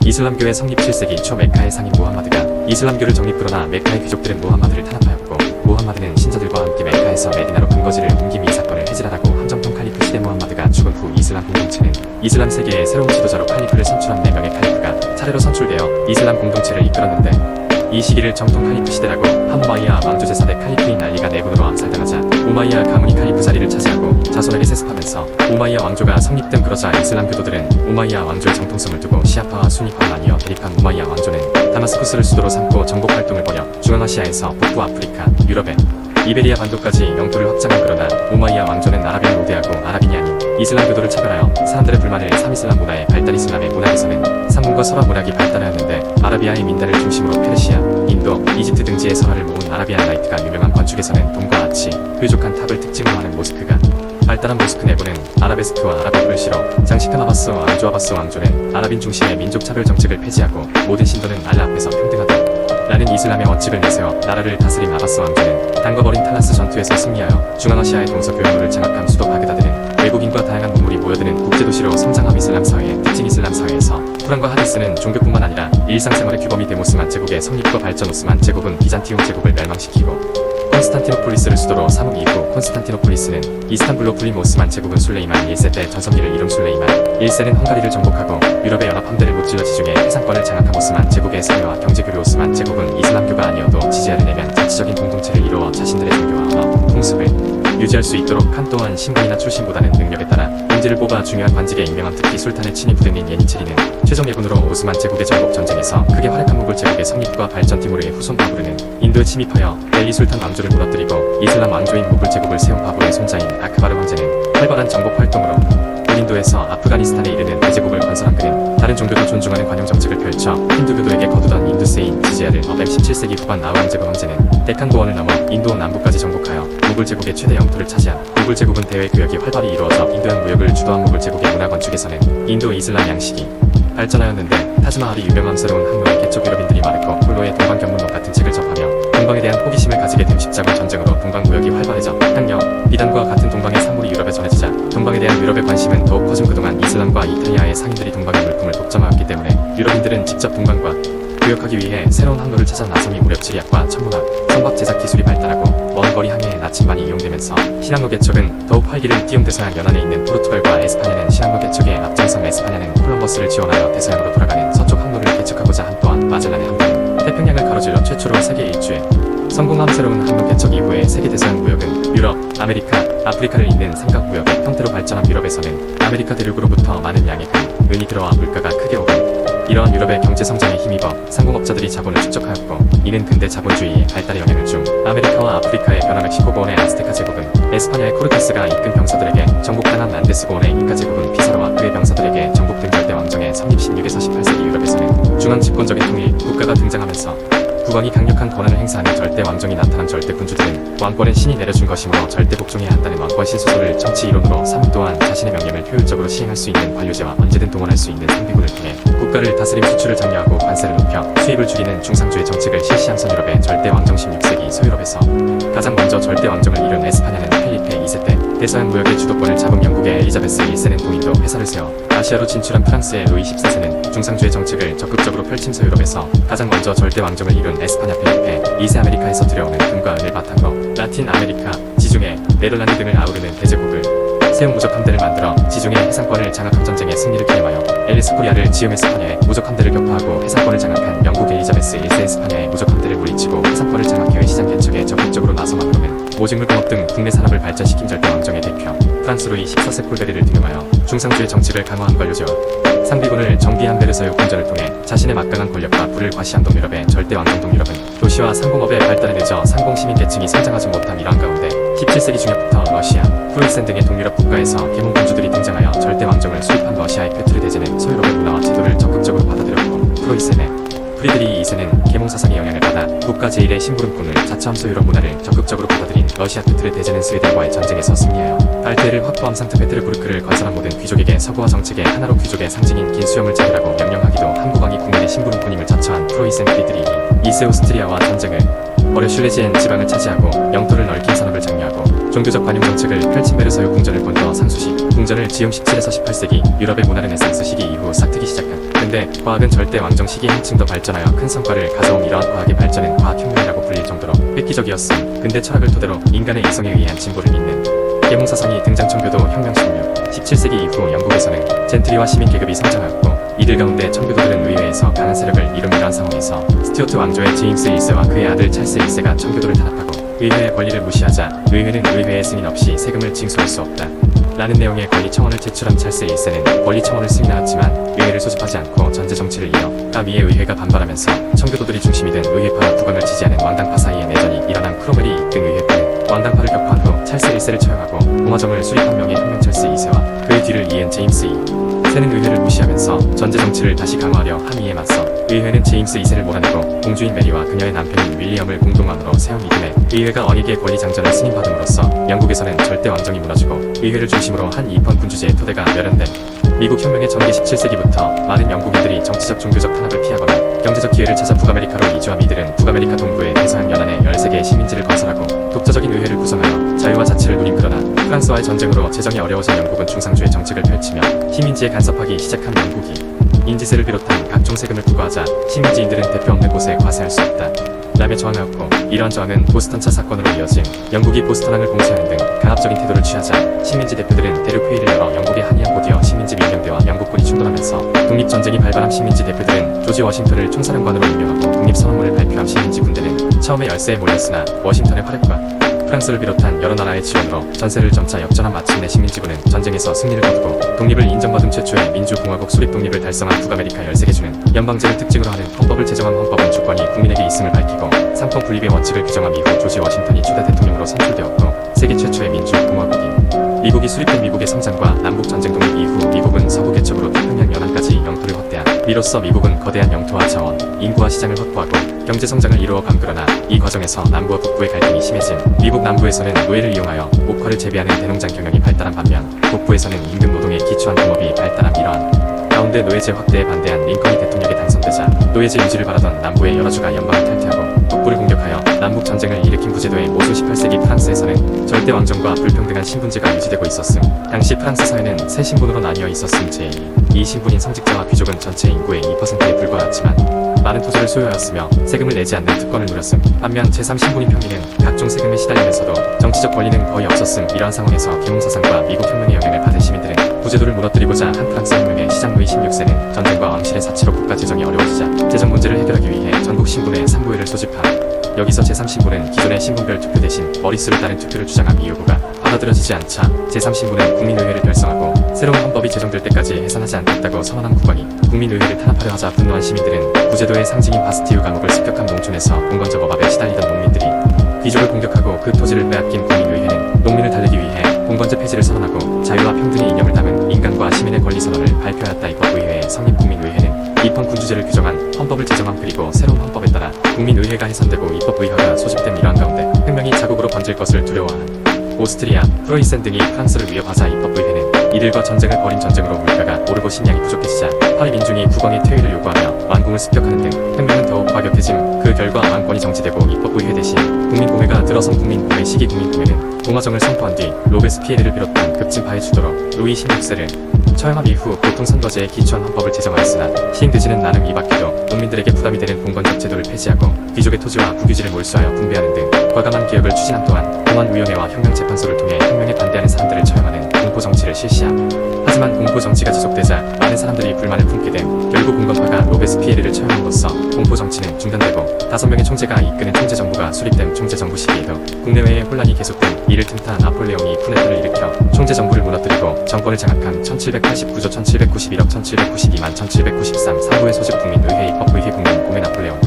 이슬람교의 성립 7세기 초 메카의 상인 무함마드가 이슬람교를 정립. 그러나 메카의 귀족들은 무함마드를 탄압하였고 무함마드는 신자들과 함께 메카에서 메디나로 근거지를 옮김이 이 사건을 해지하라고 함정통 칼리프 시대. 무함마드가 죽은 후 이슬람 공동체는 이슬람 세계의 새로운 지도자로 칼리프를 선출한 4명의 칼리프가 차례로 선출되어 이슬람 공동체를 이끌었는데, 이 시기를 정통 칼리프 시대라고. 한 우마이야 왕조 제4대 칼리프인 알리가 내군으로 암살당하자 우마이야 가문이 칼리프 자리를 차지하고 자손에게 세습하면서 우마이야 왕조가 성립됨. 그러자 이슬람 교도들은 우마이야 왕조의 정통성을 두고 시아파와 수니파가 나뉘어 대립한 우마이야 왕조는 다마스쿠스를 수도로 삼고 정복 활동을 벌여 중앙아시아에서 북부 아프리카, 유럽에 이베리아 반도까지 영토를 확장한. 그러나 우마이야 왕조는 아라비아를 우대하고 아라빈이 아닌 이슬람 교도를 차별하여 사람들의 불만을 삼이슬람 문화의 발달. 이슬람의 문화에서는 산문과 설화 문학이 발달하였는데, 아라비아의 민다를 중심으로 페르시아, 인도, 이집트 등지의 설화를 모은 아라비안 나이트가 유명한. 건축에서는 돔과 아치, 뾰족한 탑을 특징으로 하는 모스크가 발달한. 모스크 내부는 아라베스크와 아랍어 글씨로 장식한. 아바스 왕조 왕조는 아랍인 중심의 민족 차별 정책을 폐지하고 모든 신도는 알라 앞에서 평등하다 라는 이슬람의 원칙을 내세워 나라를 다스린. 아바스 왕조는 당궈버린 탈라스 전투에서 승리하여 중앙아시아의 동서교역로를 장악한. 수도 바그다드는 외국인과 다양한 문물이 모여드는 국제도시로 성장함. 이슬람 사회의 특징. 이슬람 사회에서 쿠란과 하디스는 종교뿐만 아니라 일상생활의 규범이 된. 오스만 제국의 성립과 발전. 오스만 제국은 비잔티움 제국을 멸망시키고 콘스탄티노폴리스를 수도로 삼은 이후 콘스탄티노폴리스는 이스탄불로 풀린. 오스만 제국은 술레이만 1세 때 전성기를 이룬. 술레이만 1세는 헝가리를 정복하고 유럽의 연합 함대를 무찔러 지중해 해상권을 장악한. 오스만 제국의 사회와 경제교류. 오스만 제국은 이슬람교가 아니어도 지지하를 내면 자치적인 공동체를 이루어 자신들의 종교와 언어, 풍습을 유지할 수 있도록 한. 또한 신분이나 출신보다는 능력에 따라 인지를 뽑아 중요한 관직에 임명한. 특히 술탄의 친위 부대인 예니체리는 최종 예군으로 오스만 제국의 전복 전쟁에서 크게 활약한. 모골 제국의 성립과 발전. 티무르의 후손 바부르는 인도에 침입하여 델리 술탄 왕조를 무너뜨리고 이슬람 왕조인 모골 제국을 세운. 바부르의 손자인 아크바르 황제는 활발한 정복 활동으로 인도에서 아프가니스탄에 이르는 대제국을 건설한. 그는 다른 종교도 존중하는 관용 정책을 펼쳐 힌두교도에게 거두던 인두세인 지지아를 업엠. 17세기 후반 아우랑제브 황제는 데칸고원을 넘어 인도 남부까지 정복하여 모골 제국의 최대 영토를 차지한. 모골 제국은 대외 교역이 활발히 이루어져 인도양 무역을 주도한. 모골 제국의 문화. 건축에서는 인도 이슬람 양식이 발전하였는데, 타즈마할이 유명함스러운 항로의 개척. 유럽인들이 마르코 폴로의 동방견문록 같은 책을 접하며 동방에 대한 호기심을 가지게 됨. 십자군 전쟁으로 동방 무역이 활발해져 향력, 비단과 같은 동방의 산물이 유럽에 전해지자 동방에 대한 유럽의 관심은 더욱 커진. 그동안 이슬람과 이탈리아의 상인들이 동방의 물품을 독점하였기 때문에 유럽인들은 직접 동방과 교역하기 위해 새로운 항로를 찾아 나섬이. 무렵 지리학과 천문학, 선박 제작 기술이 발달하고 먼 거리 항해에 나침반이 이용되면서 신항로 개척은 더욱 활기를 띠운. 대서양 연안에 있는 포르투갈과 에스파냐는 신항로 개척에 앞장선. 에스파냐는 콜럼버스를 지원하여 대서양으로 돌아가는 서쪽 항로를 개척하고자 한. 또한 마젤란의 항로는 태평양을 가로질러 최초로 세계 일주에 성공한. 새로운 항로 개척 이후에 세계 대서양 무역은 유럽, 아메리카, 아프리카를 잇는 삼각무역의 형태로 발전한. 유럽에서는 아메리카 대륙으로부터 많은 양의 금, 은이 들어와 물가가 크게 오른. 이러한 유럽의 경제 성장에 힘입어 상공업자들이 자본을 축적하였고, 이는 근대 자본주의의 발달에 영향을 준. 아메리카와 아프리카의 변화. 멕시코고원의 아스테카 제국은 에스파냐의 코르테스가 이끈 병사들에게 정복당한. 안데스고원의 잉카 제국은 피사로와 그의 병사들에게 정복된. 절대 왕정의 성립. 16에서 18세기 유럽에서는 중앙 집권적인 통일 국가가 등장하면서 국왕이 강력한 권한을 행사하는 절대 왕정이 나타난. 절대 군주들은 왕권은 신이 내려준 것이므로 절대 복종해야 한다는 왕권 신수설을 정치 이론으로 삼은. 또한 자신의 명령을 효율적으로 시행할 수 있는 관료제와 언제든 동원할 수 있는 상비군을 통해 국가를 다스림. 수출을 장려하고 관세를 높여 수입을 줄이는 중상주의 정책을 실시함선. 유럽의 절대 왕정. 16세기 서유럽에서 가장 먼저 절대 왕정을 이룬 에스파냐는 필리페 2세 때 대서양 무역의 주도권을 잡은. 영국의 엘리자베스 1세는 동인도 회사를 세워 아시아로 진출한. 프랑스의 루이 14세는 중상주의 정책을 적극적으로 펼치면서 유럽에서 가장 먼저 절대 왕정을 이룬 에스파냐 필리페 2세. 아메리카에서 들여오는 금과 은을 바탕으로 라틴 아메리카, 지중해, 네덜란드 등을 아우르는 대제국을 세운. 무적 함대를 만들어 지중해 해상권을 장악한. 전쟁의 승리를 기념하여 엘리스코리아를 지음. 에스파냐의 무적 함대를 격파하고 해상권을 장악한. 영국 엘리자베스 1세 에스파냐의 무적 함대를 물리치고 해상권을 장악해 시장 개척에 적극적으로 나서만으로는 모직물공업 등 국내 산업을 발전시킨. 절대 왕정의 대표 프랑스 루이 14세 폴베리를 등용하여 중상주의 정책을 강화한. 관료제와 상비군을 정비한. 베르사유 궁전을 통해 자신의 막강한 권력과 부를 과시한. 동유럽의 절대 왕정. 동유럽은 도시와 상공업의 발달에 늦어 상공시민 계층이 성장하지 못한. 이러한 가운데 17세기 중엽부터 러시아, 프로이센 등의 동유럽 국가에서 계몽군주들이 등장하여 절대 왕정을 수립한. 러시아의 페트르 대제는 서유럽의 문화와 제도를 적극적으로 받아들였고, 프로이센의 프리드리히 2세는 계몽사상의 영향을 받아 국가 제1의 심부름꾼을 자처함. 서유럽 문화를 적극적으로 받아들인 러시아 페트르 대제는 스웨덴과의 전쟁에서 승리하여 발트해를 확보함. 상트페테르부르크를 건설한. 모든 귀족에게 서구화 정책의 하나로 귀족의 상징인 긴 수염을 차리라고 명령하기도 한. 국왕이 국민의 심부름꾼임을 자처한. 프로이센 프리드리히 2세 오스트리아와 전쟁을 벌여 슐레지엔 지방을 차지하고 영토를 넓힌. 산업을 장려하고 종교적 관용 정책을 펼친 베르사유 궁전을 본더 상수시 궁전을 지음 17에서 18세기 유럽의 문화 르네상스 시기 이후 싹트기 시작한. 근데 과학은 절대 왕정 시기에 한층 더 발전하여 큰 성과를 가져온. 이러한 과학의 발전은 과학혁명이라고 불릴 정도로 획기적이었음. 근대 철학을 토대로 인간의 이성에 의한 진보를 잇는 계몽사상이 등장. 청교도 혁명 17세기 이후 영국에서는 젠트리와 시민 계급이 성장하였고 이들 가운데 청교도들은 의회에서 강한 세력을 이룬 상황에서 스튜어트 왕조의 제임스 1세와 그의 아들 찰스 1세가 청교도를 탄압하고 의회의 권리를 무시하자 의회는 의회의 승인 없이 세금을 징수할 수 없다 라는 내용의 권리 청원을 제출한 찰스 1세는 권리 청원을 승인하였지만 의회를 소집하지 않고 전제 정치를 이어 위에 의회가 반발하면서 청교도들이 중심이 된 의회파와 국왕을 지지하는 왕당파 사이의 내전이 일어난. 크로멜이 이끈 의회파는 왕당파를 격파한 후 찰스 1세를 처형하고 공화정을 수립한 명의 혁명 찰스 2세와 그의 뒤를 이은 제임스 2세는 의회를 무시하면서 전제 정치를 다시 강화하려 함의에 맞서 의회는 제임스 2세를 몰아내고 공주인 메리와 그녀의 남편인 윌리엄을 공동왕으로 세운 이듬해 의회가 왕에게 권리 장전을 승인받음으로써 영국에서는 절대 왕정이 무너지고 의회를 중심으로 한 이권 군주제의 토대가 멸현됨. 미국 혁명의 전개 17세기부터 많은 영국인들이 정치적 종교적 탄압을 피하거나 경제적 기회를 찾아 북아메리카로 이주한 이들은 북아메리카 동부의 대서양 연안에 13개의 식민지를 건설하고 독자적인 의회를 구성하여 자유와 자치를 누림. 그러나 프랑스와의 전쟁으로 재정이 어려워진 영국은 중상주의 정책을 펼치며 시민지에 간섭하기 시작한. 영국이 인지세를 비롯한 각종 세금을 부과하자 시민지인들은 대표 없는 곳에 과세할 수 없다 라며 저항하였고 이러한 저항은 보스턴차 사건으로 이어진. 영국이 보스턴항을 공세하는 등 강압적인 태도를 취하자 식민지 대표들은 대륙회의를 열어 영국의 한의학 곧이어 식민지 민병대와 영국군이 충돌하면서 독립전쟁이 발발한. 식민지 대표들은 조지 워싱턴을 총사령관으로 임명하고 독립선언문을 발표한. 식민지 군대는 처음에 열세에 몰렸으나 워싱턴의 활약과 프랑스를 비롯한 여러 나라의 지원으로 전세를 점차 역전한. 마침내 식민지군은 전쟁에서 승리를 거두고 독립을 인정받은 최초의 민주공화국 수립. 독립을 달성한 북아메리카 13개 주는 연방제를 특징으로 하는 헌법을 제정한. 헌법은 주권이 국민에게 있음을 밝히고 상권 분립의 원칙을 규정한 이후 조지 워싱턴이 초대 대통령으로 선출되었고 세계 최초의 민주공화국인 미국이 수립된. 미국의 성장과 남북 전쟁 독립 이후 미국은 서부 개척으로 태평양 연안까지 영토를 확대한. 이로써 미국은 거대한 영토와 자원, 인구와 시장을 확보하고 경제 성장을 이루어간. 그러나 이 과정에서 남부와 북부의 갈등이 심해진. 미국 남부에서는 노예를 이용하여 목화를 재배하는 대농장 경영이 발달한 반면 북부에서는 임금 노동에 기초한 농업이 발달한. 이러한 가운데 노예제 확대에 반대한 링컨이 대통령에 당선되자 노예제 유지를 바라던 남부의 여러 주가 연방을 탈퇴하고 북부를 공격하여 남북 전쟁을 일으킨. 구제도의 모수 18세기 프랑스에서는 절대 왕정과 불평등한 신분제가 유지되고 있었음. 당시 프랑스 사회는 세 신분으로 나뉘어 있었음. 제2 신분인 성직자와 귀족은 전체 인구의 2%에 불과하였지만 많은 토지를 소유하였으며 세금을 내지 않는 특권을 누렸음. 반면 제3 신분인 평민은 각종 세금에 시달리면서도 정치적 권리는 거의 없었음. 이러한 상황에서 계몽사상과 미국 혁명의 영향을 받은 시민들은 구제도를 무너뜨리고자 한 프랑스 혁명의 시작. 루이 16세는 전쟁과 왕실의 사치로 국가 재정이 어려워지자 재정 문제를 해결하기 위해 전국 신분의 3부회를 소집함. 여기서 제3신분은 기존의 신분별 투표 대신 머릿수를 따른 투표를 주장한. 이 요구가 받아들여지지 않자 제3신분은 국민의회를 결성하고 새로운 헌법이 제정될 때까지 해산하지 않겠다고 선언한. 국왕이 국민의회를 탄압하려 하자 분노한 시민들은 구제도의 상징인 바스티유 감옥을 습격한. 농촌에서 공건적 억압에 시달리던 농민들이 귀족을 공격하고 그 토지를 빼앗긴. 국민의회는 농민을 달래기 위해 공건제 폐지를 선언하고 자유와 평등의 이념을 담은 인간과 시민의 권리 선언을 발표하였다. 입법의회의 성립. 국민의회는 입헌 군주제를 규정한 헌법을 제정함. 그리고 새로운 헌법에 따라 국민의회가 해산되고 입법의회가 소집된. 이러한 가운데 혁명이 자국으로 번질 것을 두려워한 오스트리아, 프로이센 등이 프랑스를 위협하자 입법의회는 이들과 전쟁을 벌인. 전쟁으로 물가가 오르고 식량이 부족해지자 파리 민중이 국왕의 퇴위를 요구하며 왕궁을 습격하는 등 혁명은 더욱 과격해짐. 그 결과 왕권이 정치되고 입법의회 대신 국민공회가 들어선. 국민공회 시기 국민공회는 공화정을 선포한 뒤 로베스피에르를 비롯한 급진파의 주도로 루이 16세를 처형함. 이후 보통선거제에 기초한 헌법을 제정하였으나 시행되지는 않음. 이 밖에도 농민들에게 부담이 되는 공건적 제도를 폐지하고 귀족의 토지와 국유지를 몰수하여 분배하는 등 과감한 개혁을 추진한. 또한 공안위원회와 혁명재판소를 통해 혁명에 반대하는 사람들을 처형하는 공포정치를 실시함. 하지만 공포정치가 지속되자 많은 사람들이 불만을 품게 됨. 결국 공건파가 로베스피에르를 처형함으로써 공포정치는 중단되고 5명의 총재가 이끄는 총재정부가 수립된. 총재정부 시기에도 국내외의 혼란이 계속된. 이를 틈타 나폴레옹이 쿠데타를 일으켜 총재정부를 무너뜨리고 정권을 장악한. 1789조 1791억 1792만 1793 3부의 소집. 국민의회 입법의회 국민공회. 나폴레옹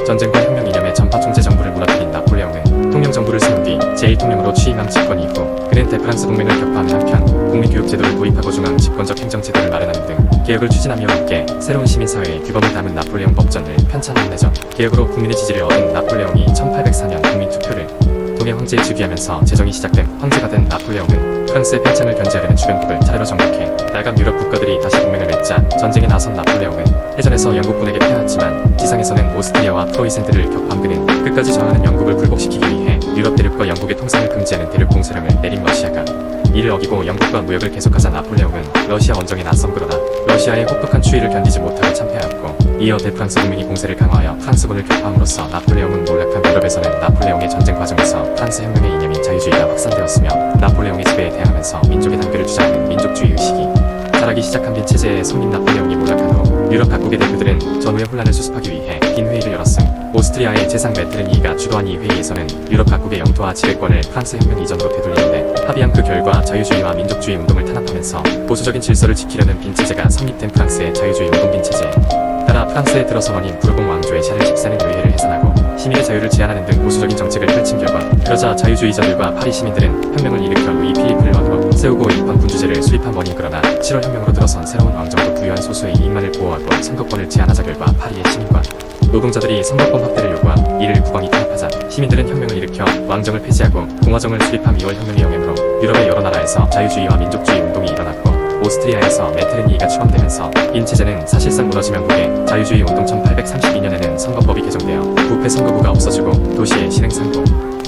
전쟁과 혁명 이념의 전파 총재정부를 무너뜨린 나폴레옹은 통영정부를 세운 뒤 제1통령으로 취임한. 집권 이후 그는 대프랑스 동맹을 격파하는 한편 국민교육제도를 도입하고 중앙 집권적 행정제도를 마련하는 등 개혁을 추진하며 함께 새로운 시민사회의 규범을 담은 나폴레옹 법전을 편찬한. 내전 개혁으로 국민의 지지를 얻은 나폴레옹이 1804년 국민투표를 동해 황제에 즉위하면서 제정이 시작된 황제가 된 나폴레옹은 프랑스의 팽창을 견제하려는 주변국을 차례로 정복해 나간 유럽 국가들이 다시 동맹을 맺자 전쟁에 나선 나폴레옹은 해전에서 영국군에게 패하였지만 지상에서는 오스트리아와 프로이센트를 격파한 그는 끝까지 저항하는 영국을 굴복시키기 위해 유럽 대륙과 영국의 통상을 금지하는 대륙 공세령을 내린 러시아가 이를 어기고 영국과 무역을 계속하자 나폴레옹은 러시아 원정에 나선 그러나 러시아의 혹독한 추위를 견디지 못하고 참패하였고 이어 대프랑스 동맹이 공세를 강화하여 프랑스군을 격파함으로써 나폴레옹은 몰락한 유럽에서는 나폴레옹의 전쟁 과정에서 프랑스 혁명의 이념인 자유주의가 확산되었으며 나폴레옹의 지배에 대항하면서 민족의 단결을 주장하는 민족주의 의식이 자라기 시작한 빈 체제의 성인 나폴레옹이 몰락한 후 유럽 각국의 대표들은 전후의 혼란을 수습하기 위해 긴 회의를 열었음. 오스트리아의 제상 메트르니히가 주도한 이 회의에서는 유럽 각국의 영토와 지배권을 프랑스 혁명 이전으로 되돌리는데 합의한 그 결과 자유주의와 민족주의 운동을 탄압하면서 보수적인 질서를 지키려는 빈 체제가 성립된 프랑스의 자유주의 운동 빈 체제에 따라 프랑스에 들어선 원인 부르봉 왕조의 샤를 14는 의회를 해산하고 시민의 자유를 제한하는 등 보수적인 정책을 펼친 결과 그러자 자유주의자들과 파리 시민들은 혁명을 일으켜 루이 필리프를 원으로 세우고 입헌 군주제를 수립한 원인 그러나 7월 혁명으로 들어선 새로운 왕정도 부유한 소수의 이익만을 보호하고 선거권을 제한하자 결과 파리의 시민과 노동자들이 선거권 확대를 요구함. 이를 국왕이 탄압하자 시민들은 혁명을 일으켜 왕정을 폐지하고 공화정을 수립함. 2월 혁명의 영향으로 유럽의 여러 나라에서 자유주의와 민족주의 운동이 일어났고 오스트리아에서 메테르니히가 추방되면서 빈 체제는 사실상 무너진 영국의 자유주의 운동 1832년에는 선거법이 개정되어 부패 선거구가 없어지고 도시의 신행상고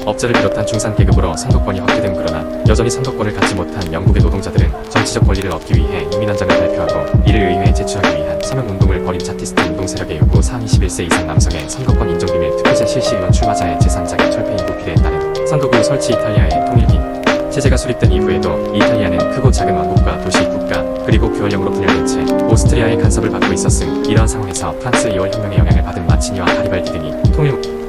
업자를 비롯한 중산 계급으로 선거권이 확대됨. 그러나 여전히 선거권을 갖지 못한 영국의 노동자들은 정치적 권리를 얻기 위해 이민헌장을 발표하고 이를 의회에 제출하기 위한 서명운동을 벌인 차티스트 운동 세력의 요구 사항 21세 이상 남성의 선거권 인정 비밀 투표제 실시 의원 출마자의 제3자격 철폐 인구 비례에 따른 선거구 설치. 이탈리아의 통일빈 체제가 수립된 이후에도 이탈리아는 크고 작은 왕국과 도시 국가 그리고 규월령으로 분열된 채 오스트리아의 간섭을 받고 있었음. 이러한 상황에서 프랑스 2월 혁명의 영향을 받은 마치니와 가리발디 등이 통일